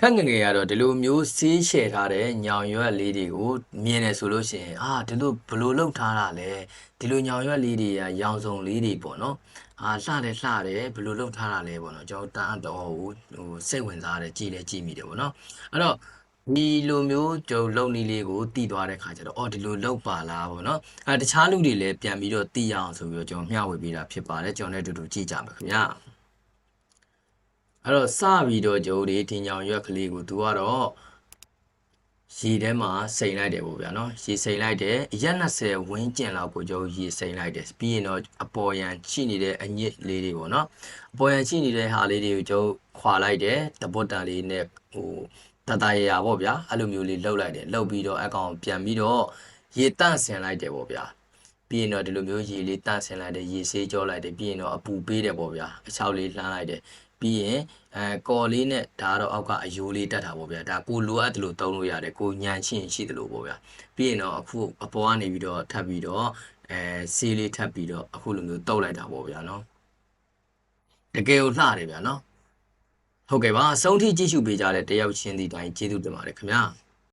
ခက်ငငယ်ကတော့ဒီလိုမျိုးဆေးရှယ်ထားတဲ့ညောင်ရွက်လေးတွေကိုမြင်တယ်ဆိုလို့ရှိရင်ဒီလိုဘလို့လောက်ထားတာလဲဒီလိုညောင်ရွက်လေးတွေကရောင်စုံလေးတွေပေါ့နော်လှတယ်ဘလို့လောက်ထားတာလဲပေါ့နော်ကျွန်တော်တန်းတော့ဟိုစိတ်ဝင်စားတယ်ကြည်လဲကြည်မိတယ်ပေါ့နော်အဲ့တော့ဒီလိုမျိုးကျွန်တော်လုံနီလေးကိုတည်သွားတဲ့ခါကျတော့ဒီလိုလောက်ပါလားပေါ့နော်တခြားလူတွေလည်းပြန်ပြီးတော့တည်ရအောင်ဆိုပြီးတော့ကျွန်တော်မျှဝေပေးတာဖြစ်ပါတယ်ကျွန်တော်လည်းအတူတူကြည့်ကြမယ်ခင်ဗျာအဲ့တော့စပြီးတော့ကျိုးဒီညောင်ရွက်ကလေးကိုသူကတော့ရေထဲမှာစိန်လိုက်တယ်ပေါ့ဗျာနော်ရေစိန်လိုက်တယ်ရက်20ဝန်းကျင်လောက်ကိုကျိုးရေစိန်လိုက်တယ်ပြီးရင်တော့အပေါ်ယံရှိနေတဲ့အညစ်လေးတွေပေါ့နော်အပေါ်ယံရှိနေတဲ့ဟာလေးတွေကိုကျိုးခွာလိုက်တယ်တပွတ်တန်လေးနဲ့ဟိုတတရရပေါ့ဗျာအဲ့လိုမျိုးလေးလှုပ်လိုက်တယ်လှုပ်ပြီးတော့အကောင်ပြန်ပြီးတော့ရေတန့်ဆင်လိုက်တယ်ပေါ့ဗျာပြီးရင်တော့ဒီလိုမျိုးရေလေးတန့်ဆင်လိုက်တယ်ရေဆေးကြောလိုက်တယ်ပြီးရင်တော့အပူပေးတယ်ပေါ့ဗျာအချောက်လေးလှမ်းလိုက်တယ်ပြီးရင်ကော်လေးနဲ့ဒါကတော့အောက်ကအယိုးလေးတက်တာပေါ့ဗျာဒါကိုလိုအပ်တယ်လို့သုံးလို့ရတယ်ကိုညံချင်းရှိတယ်လို့ပေါ့ဗျာပြီးရင်တော့အခုအပေါ်ကနေပြီးတော့ထပ်ပြီးတော့ဆေးလေးထပ်ပြီးတော့အခုလိုမျိုးတုပ်လိုက်တာပေါ့ဗျာနော်တကယ်ကိုလှတယ်ဗျာနော်ဟုတ်ကဲ့ပါအဆုံးထိကြည့်ရှုပေးကြတဲ့တယောက်ချင်းဒီတိုင်းကျေးဇူးတင်ပါတယ်ခင်ဗျာ